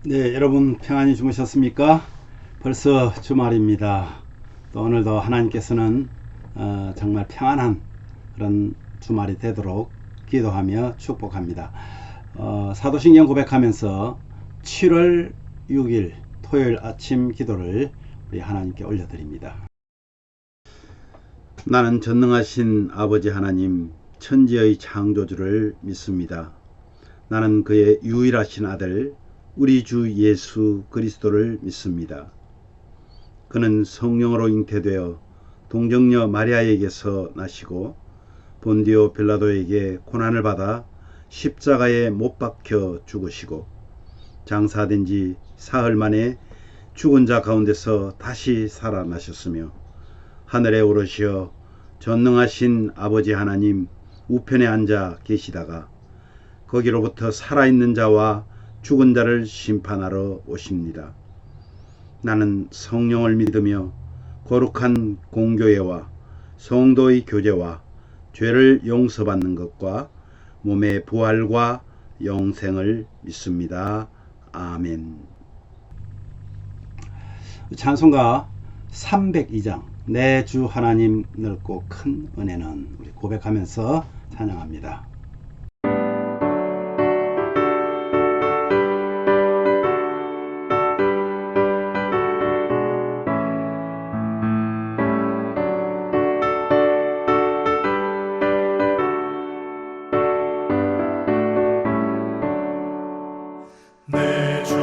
네, 여러분 평안히 주무셨습니까? 벌써 주말입니다. 또 오늘도 하나님께서는 정말 평안한 그런 주말이 되도록 기도하며 축복합니다. 사도신경 고백하면서 7월 6일 토요일 아침 기도를 우리 하나님께 올려드립니다. 나는 전능하신 아버지 하나님, 천지의 창조주를 믿습니다. 나는 그의 유일하신 아들 우리 주 예수 그리스도를 믿습니다. 그는 성령으로 잉태되어 동정녀 마리아에게서 나시고 본디오 빌라도에게 고난을 받아 십자가에 못 박혀 죽으시고 장사된 지 사흘 만에 죽은 자 가운데서 다시 살아나셨으며 하늘에 오르시어 전능하신 아버지 하나님 우편에 앉아 계시다가 거기로부터 살아있는 자와 죽은 자를 심판하러 오십니다. 나는 성령을 믿으며 거룩한 공교회와 성도의 교제와 죄를 용서받는 것과 몸의 부활과 영생을 믿습니다. 아멘. 찬송가 302장 내 주 하나님 넓고 큰 은혜는 우리 고백하면서 찬양합니다. 내 주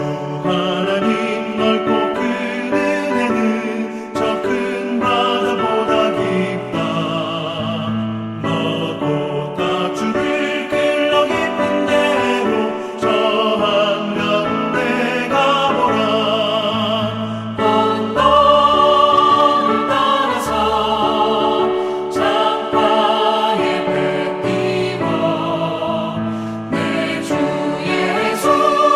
하나님 넓고 큰 은혜는 저 큰 바다보다 깊다. 너도 다 주를 길러 깊은 대로 저 한가운데 가보라. 언덕을 따라서 창가에 배 띄워 내 주 예수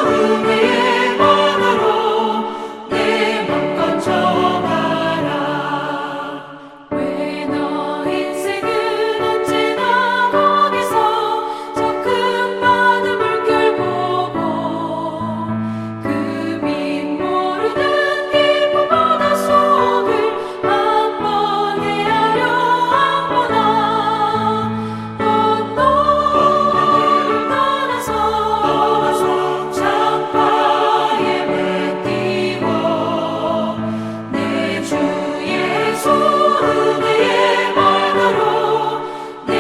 은혜의 바다로 내 맘껏 져가라. 왜 너 인생은 언제나 거기서 저 큰 바다 물결 보고 그 밑 모르는 깊은 바다 속을 한번 헤아려 안보나. 언덕을 따라서 창가에 배 띄워 내 주 예수 은혜의 바다로 내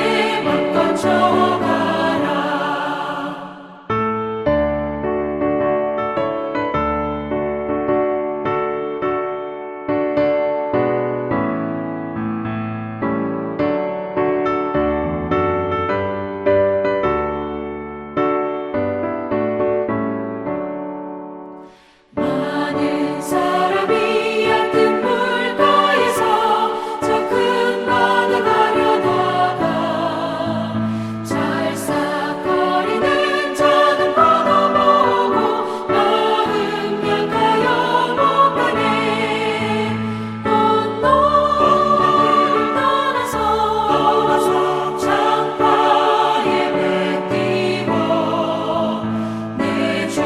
맘껏 져가라. 많은 사람이 얕은 물가에서 저 큰 바다 가려다가 찰싹거리는 작은 바다 보고 마음 약하여 못 가네. 언덕을 따라서 창가에 배 띄워 내 주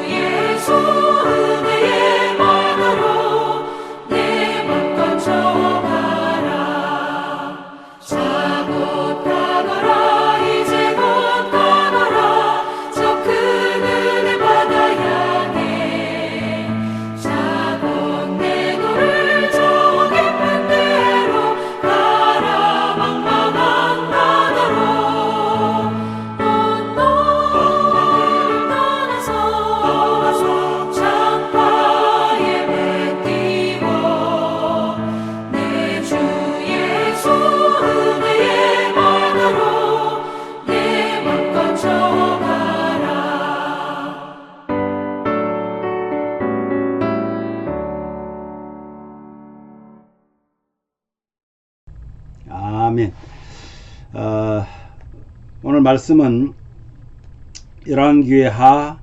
예수 은혜의 바다로 내 맘껏 져가라. 자고 가거라 이제 곧 가거라 저 큰 은혜 바다 향해. 자고 내 너를 저 깊은 데로 가라 망망한 바다로. 언덕을 따라서 창가에 배 띄워 내 주 예수 은혜의 바다로 내 맘껏 져가라. 아멘. 오늘 말씀은 열왕기하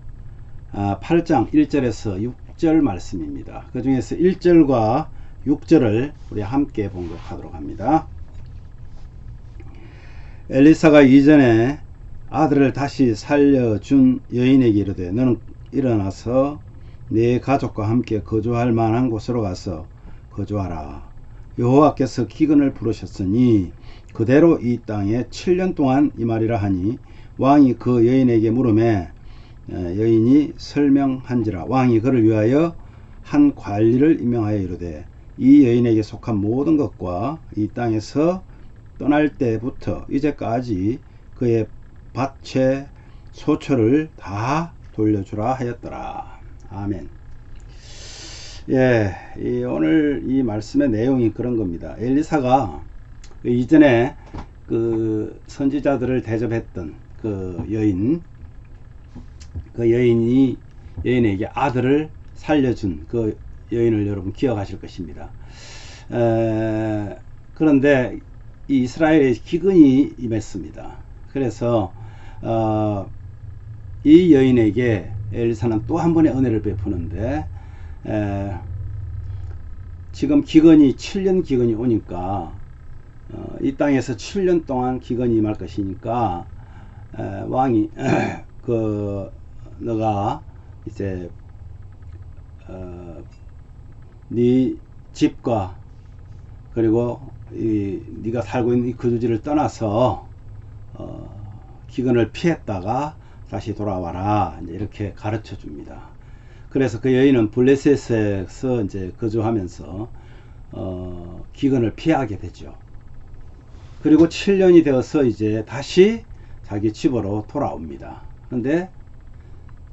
8장 1절에서 6절 말씀입니다. 그 중에서 1절과 6절을 우리 함께 봉독하도록 합니다. 엘리사가 이전에 아들을 다시 살려준 여인에게 이르되 너는 일어나서 네 가족과 함께 거주할 만한 곳으로 가서 거주하라. 여호와께서 기근을 부르셨으니 그대로 이 땅에 7년 동안 임하리라 하니 왕이 그 여인에게 물으매 여인이 설명한지라. 왕이 그를 위하여 한 관리를 임명하여 이르되 이 여인에게 속한 모든 것과 이 땅에서 떠날 때부터 이제까지 그의 밭채 소초를 다 돌려주라 하였더라. 아멘. 예, 오늘 이 말씀의 내용이 그런 겁니다. 엘리사가 이전에 그 선지자들을 대접했던 그 여인에게 아들을 살려준 그 여인을 여러분 기억하실 것입니다. 그런데 이 이스라엘에 기근이 임했습니다. 그래서 이 여인에게 엘리사는 또 한 번의 은혜를 베푸는데 지금 기근이 7년 기근이 오니까 이 땅에서 7년 동안 기근이 임할 것이니까 왕이 너가 이제 네 집과 그리고 네가 살고 있는 이 거주지를 떠나서 기근을 피했다가 다시 돌아와라, 이렇게 가르쳐 줍니다. 그래서 그 여인은 블레셋에서 이제 거주하면서 기근을 피하게 되죠. 그리고 7년이 되어서 이제 다시 자기 집으로 돌아옵니다. 그런데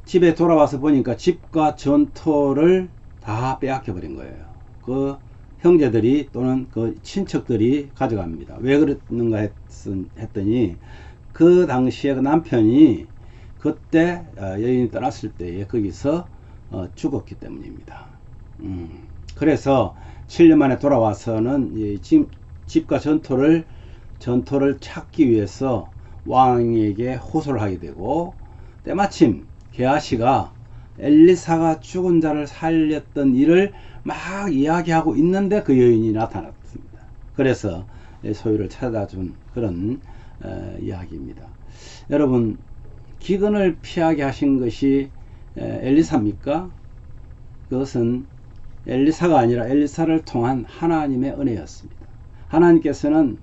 집에 돌아와서 보니까 집과 전토를 다 빼앗겨 버린 거예요. 그 형제들이 또는 그 친척들이 가져갑니다. 왜 그랬는가 했더니 그 당시에 그 남편이 그때 여인이 떠났을 때에 거기서 죽었기 때문입니다. 그래서 7년 만에 돌아와서는 집과 전토를 찾기 위해서 왕에게 호소를 하게 되고, 때마침 게하시가 엘리사가 죽은 자를 살렸던 일을 막 이야기하고 있는데 그 여인이 나타났습니다. 그래서 소유를 찾아준 그런 이야기입니다. 여러분, 기근을 피하게 하신 것이 엘리사입니까? 그것은 엘리사가 아니라 엘리사를 통한 하나님의 은혜였습니다. 하나님께서는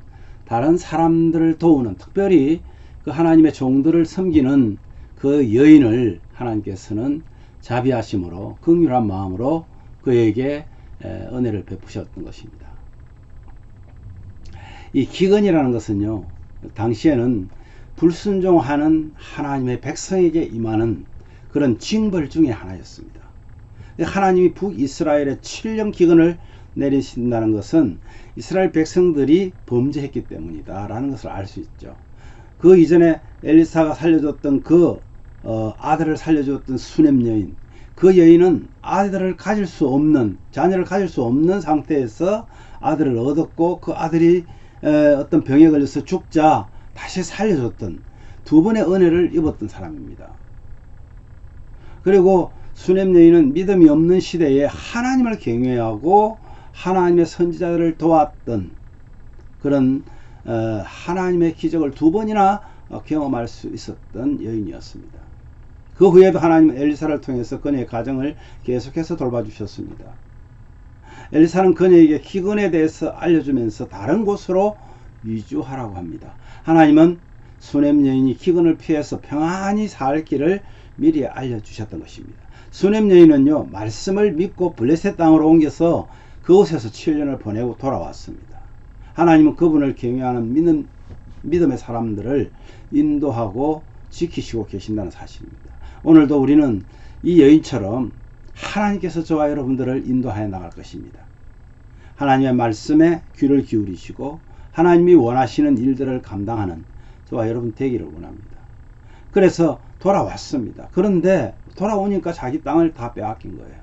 다른 사람들을 도우는, 특별히 그 하나님의 종들을 섬기는 그 여인을 하나님께서는 자비하심으로, 긍휼한 마음으로 그에게 은혜를 베푸셨던 것입니다. 이 기근이라는 것은요, 당시에는 불순종하는 하나님의 백성에게 임하는 그런 징벌 중에 하나였습니다. 하나님이 북이스라엘에 7년 기근을 내리신다는 것은 이스라엘 백성들이 범죄했기 때문이다 라는 것을 알 수 있죠. 그 이전에 엘리사가 살려줬던 그 아들을 살려줬던 수넴 여인, 그 여인은 아들을 가질 수 없는, 자녀를 가질 수 없는 상태에서 아들을 얻었고, 그 아들이 어떤 병에 걸려서 죽자 다시 살려줬던 두 번의 은혜를 입었던 사람입니다. 그리고 수넴 여인은 믿음이 없는 시대에 하나님을 경외하고 하나님의 선지자들을 도왔던 그런 하나님의 기적을 두 번이나 경험할 수 있었던 여인이었습니다. 그 후에도 하나님은 엘리사를 통해서 그녀의 가정을 계속해서 돌봐주셨습니다. 엘리사는 그녀에게 기근에 대해서 알려주면서 다른 곳으로 이주하라고 합니다. 하나님은 수넴 여인이 기근을 피해서 평안히 살 길을 미리 알려주셨던 것입니다. 수넴 여인은요, 말씀을 믿고 블레셋 땅으로 옮겨서 그곳에서 7년을 보내고 돌아왔습니다. 하나님은 그분을 경외하는 믿음의 사람들을 인도하고 지키시고 계신다는 사실입니다. 오늘도 우리는 이 여인처럼 하나님께서 저와 여러분들을 인도하여 나갈 것입니다. 하나님의 말씀에 귀를 기울이시고 하나님이 원하시는 일들을 감당하는 저와 여러분 되기를 원합니다. 그래서 돌아왔습니다. 그런데 돌아오니까 자기 땅을 다 빼앗긴 거예요.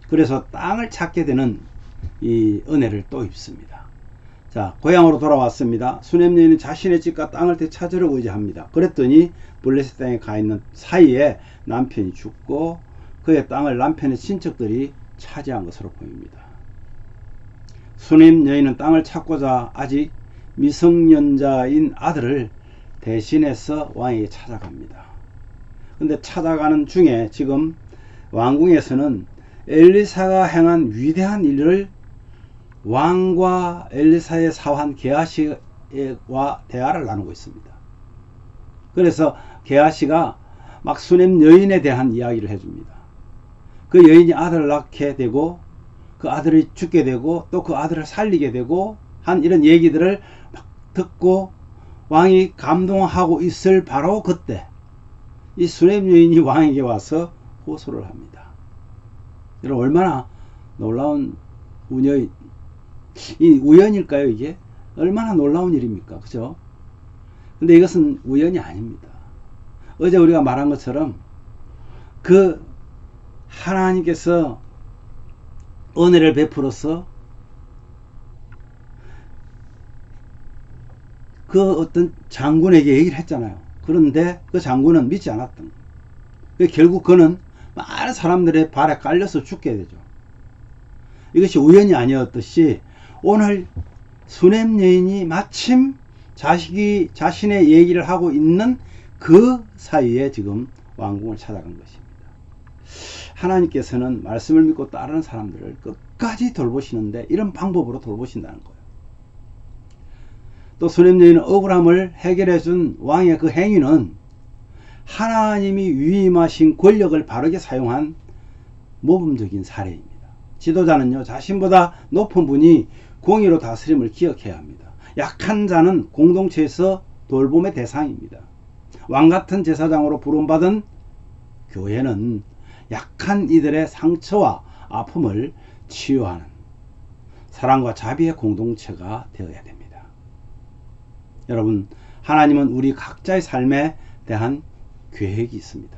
그래서 땅을 찾게 되는 이 은혜를 또 입습니다. 자, 고향으로 돌아왔습니다. 수넴 여인은 자신의 집과 땅을 되찾으려고 이제 합니다. 그랬더니 블레셋 땅에 가 있는 사이에 남편이 죽고 그의 땅을 남편의 친척들이 차지한 것으로 보입니다. 수넴 여인은 땅을 찾고자 아직 미성년자인 아들을 대신해서 왕에게 찾아갑니다. 근데 찾아가는 중에 지금 왕궁에서는 엘리사가 행한 위대한 일을 왕과 엘리사의 사환 게하시와 대화를 나누고 있습니다. 그래서 게하시가 막 수넴 여인에 대한 이야기를 해줍니다. 그 여인이 아들을 낳게 되고 그 아들이 죽게 되고 또 그 아들을 살리게 되고 한 이런 얘기들을 막 듣고 왕이 감동하고 있을 바로 그때 이 수넴 여인이 왕에게 와서 호소를 합니다. 여러분, 얼마나 놀라운 이 우연일까요? 이게 얼마나 놀라운 일입니까? 그죠? 근데 이것은 우연이 아닙니다. 어제 우리가 말한 것처럼 그 하나님께서 은혜를 베풀어서 그 어떤 장군에게 얘기를 했잖아요. 그런데 그 장군은 믿지 않았던 거예요. 결국 그는 많은 사람들의 발에 깔려서 죽게 되죠. 이것이 우연이 아니었듯이 오늘 수넴 여인이 마침 자신의 얘기를 하고 있는 그 사이에 지금 왕궁을 찾아간 것입니다. 하나님께서는 말씀을 믿고 따르는 사람들을 끝까지 돌보시는데 이런 방법으로 돌보신다는 거예요. 또 수넴 여인은 억울함을 해결해 준 왕의 그 행위는 하나님이 위임하신 권력을 바르게 사용한 모범적인 사례입니다. 지도자는요, 자신보다 높은 분이 공의로 다스림을 기억해야 합니다. 약한 자는 공동체에서 돌봄의 대상입니다. 왕같은 제사장으로 부름받은 교회는 약한 이들의 상처와 아픔을 치유하는 사랑과 자비의 공동체가 되어야 됩니다. 여러분, 하나님은 우리 각자의 삶에 대한 계획이 있습니다.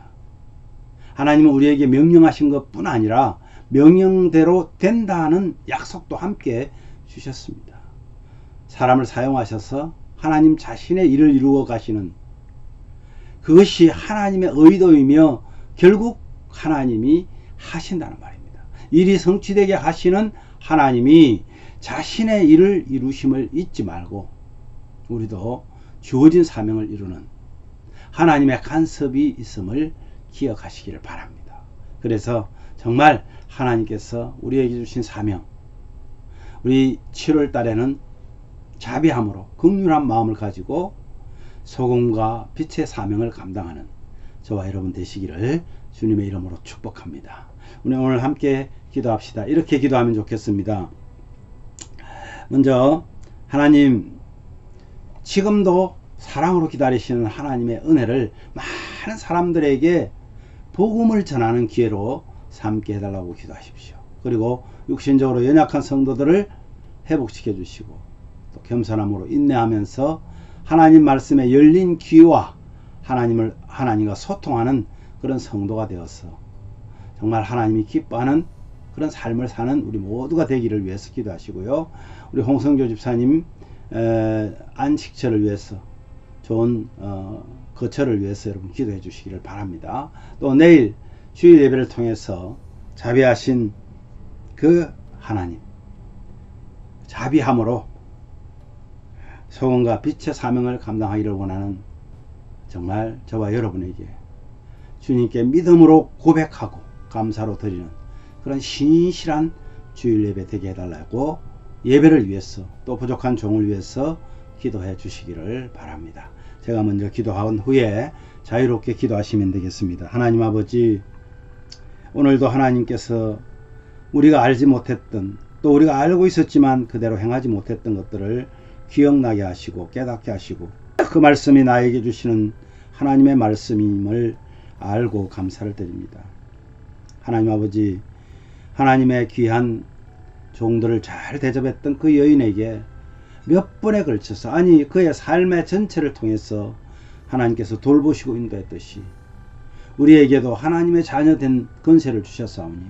하나님은 우리에게 명령하신 것뿐 아니라 명령대로 된다는 약속도 함께 주셨습니다. 사람을 사용하셔서 하나님 자신의 일을 이루어 가시는 그것이 하나님의 의도이며 결국 하나님이 하신다는 말입니다. 일이 성취되게 하시는 하나님이 자신의 일을 이루심을 잊지 말고 우리도 주어진 사명을 이루는 하나님의 간섭이 있음을 기억하시기를 바랍니다. 그래서 정말 하나님께서 우리에게 주신 사명, 우리 7월 달에는 자비함으로 긍휼한 마음을 가지고 소금과 빛의 사명을 감당하는 저와 여러분 되시기를 주님의 이름으로 축복합니다. 우리 오늘 함께 기도합시다. 이렇게 기도하면 좋겠습니다. 먼저 하나님, 지금도 사랑으로 기다리시는 하나님의 은혜를 많은 사람들에게 복음을 전하는 기회로 삼게 해달라고 기도하십시오. 그리고 육신적으로 연약한 성도들을 회복시켜 주시고 또 겸손함으로 인내하면서 하나님 말씀에 열린 귀와 하나님과 소통하는 그런 성도가 되어서 정말 하나님이 기뻐하는 그런 삶을 사는 우리 모두가 되기를 위해서 기도하시고요. 우리 홍성교 집사님 안식처를 위해서 좋은 거처를 위해서 여러분 기도해 주시기를 바랍니다. 또 내일 주일 예배를 통해서 자비하신 그 하나님, 자비함으로 소금과 빛의 사명을 감당하기를 원하는 정말 저와 여러분에게 주님께 믿음으로 고백하고 감사로 드리는 그런 신실한 주일 예배 되게 해달라고 예배를 위해서 또 부족한 종을 위해서 기도해 주시기를 바랍니다. 제가 먼저 기도한 후에 자유롭게 기도하시면 되겠습니다. 하나님 아버지, 오늘도 하나님께서 우리가 알지 못했던 또 우리가 알고 있었지만 그대로 행하지 못했던 것들을 기억나게 하시고 깨닫게 하시고 그 말씀이 나에게 주시는 하나님의 말씀임을 알고 감사를 드립니다. 하나님 아버지, 하나님의 귀한 종들을 잘 대접했던 그 여인에게 몇 번에 걸쳐서 아니 그의 삶의 전체를 통해서 하나님께서 돌보시고 인도했듯이 우리에게도 하나님의 자녀된 권세를 주셨사오니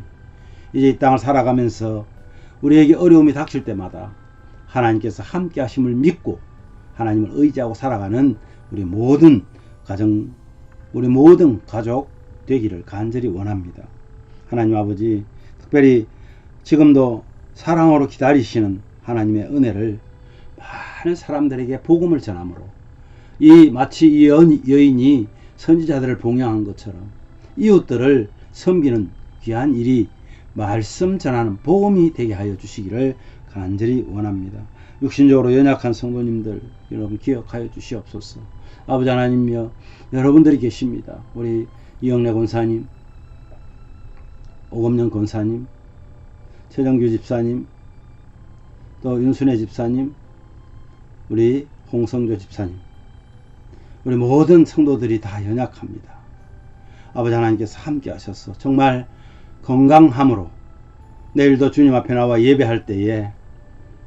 이제 이 땅을 살아가면서 우리에게 어려움이 닥칠 때마다 하나님께서 함께 하심을 믿고 하나님을 의지하고 살아가는 우리 모든 가정, 우리 모든 가족 되기를 간절히 원합니다. 하나님 아버지, 특별히 지금도 사랑으로 기다리시는 하나님의 은혜를 많은 사람들에게 복음을 전함으로 마치 이 여인이 선지자들을 봉양한 것처럼 이웃들을 섬기는 귀한 일이 말씀 전하는 복음이 되게 하여 주시기를 간절히 원합니다. 육신적으로 연약한 성도님들 여러분 기억하여 주시옵소서. 아버지 하나님이여, 여러분들이 계십니다. 우리 이영래 권사님, 오검영 권사님, 최정규 집사님, 또 윤순혜 집사님, 우리 홍성조 집사님, 우리 모든 성도들이 다 연약합니다. 아버지 하나님께서 함께 하셔서 정말 건강함으로 내일도 주님 앞에 나와 예배할 때에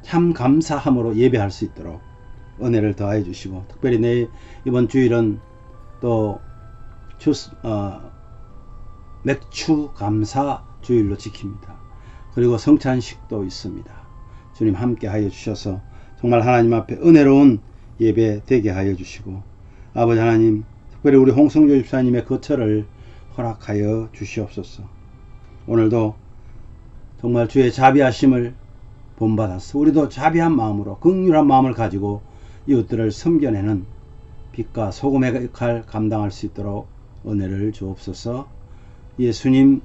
참 감사함으로 예배할 수 있도록 은혜를 더하여 주시고, 특별히 내일 이번 주일은 또 맥주 감사 주일로 지킵니다. 그리고 성찬식도 있습니다. 주님 함께 하여 주셔서 정말 하나님 앞에 은혜로운 예배 되게 하여 주시고, 아버지 하나님 특별히 우리 홍성조 집사님의 거처를 허락하여 주시옵소서. 오늘도 정말 주의 자비하심을 본받아서 우리도 자비한 마음으로 긍휼한 마음을 가지고 이웃들을 섬겨내는 빛과 소금의 역할 감당할 수 있도록 은혜를 주옵소서. 예수님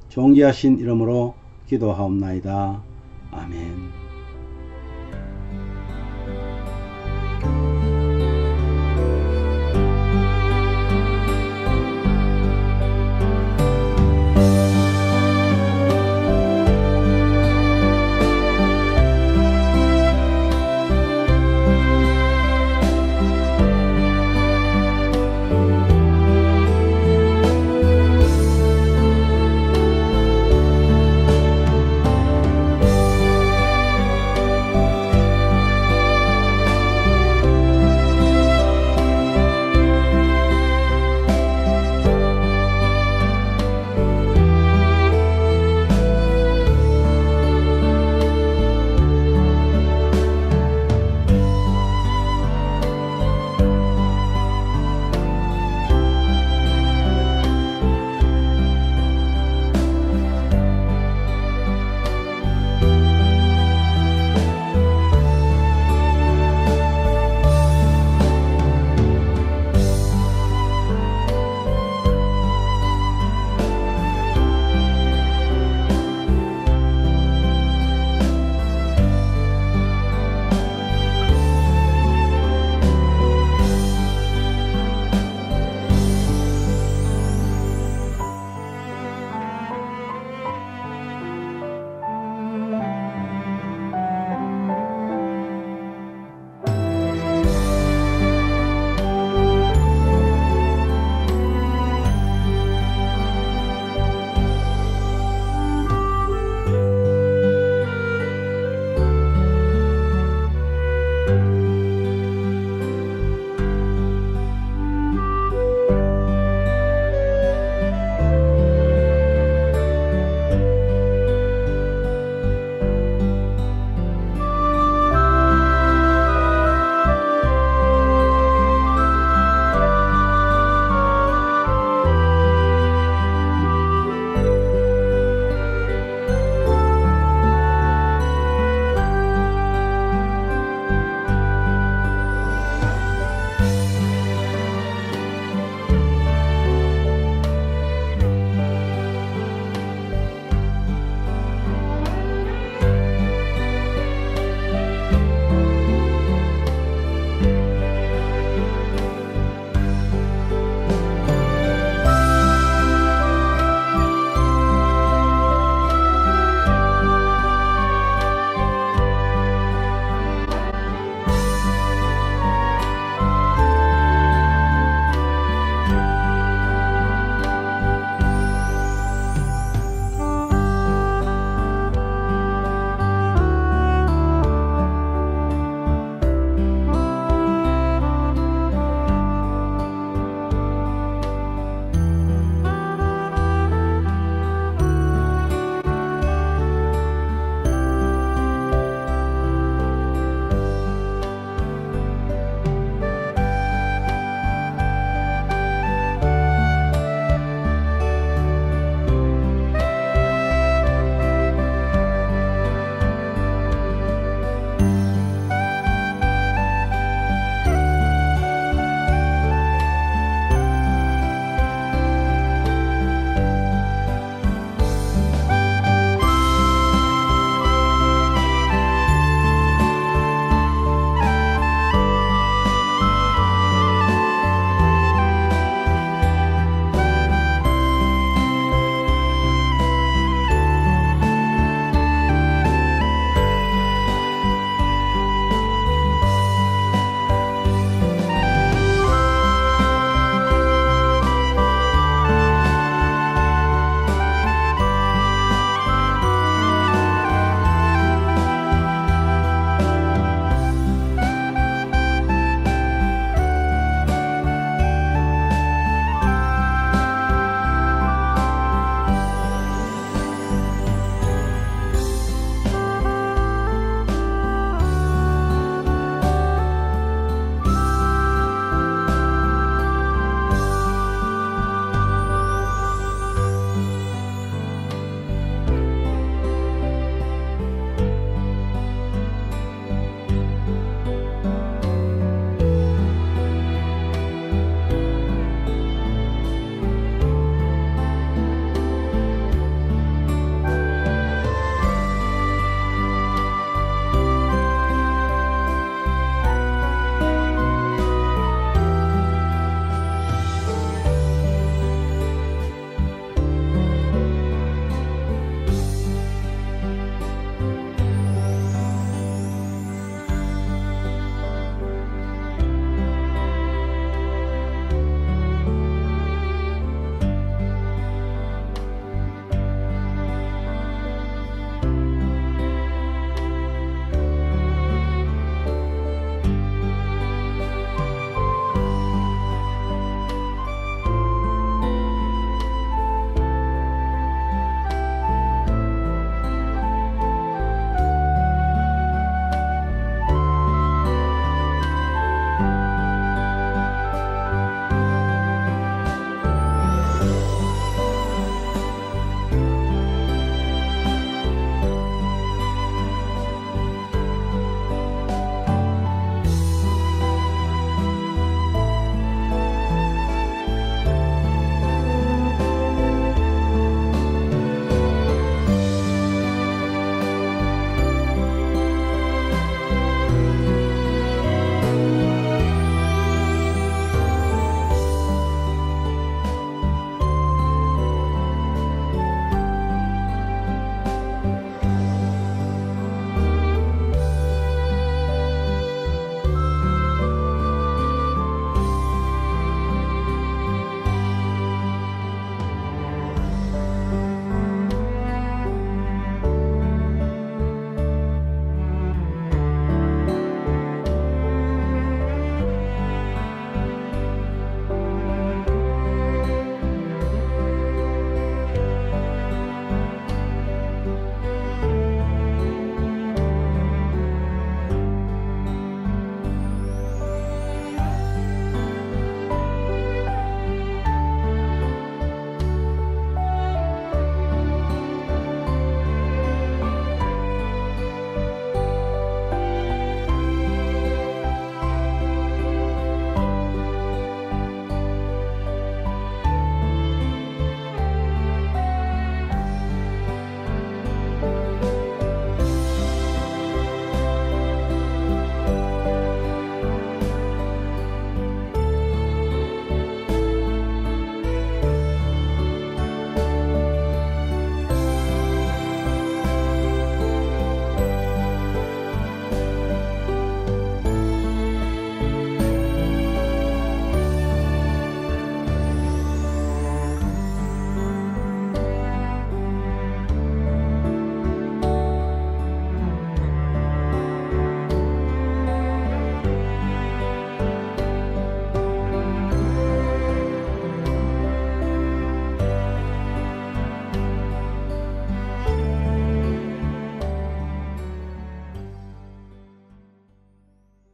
존귀하신 이름으로 기도하옵나이다. 아멘.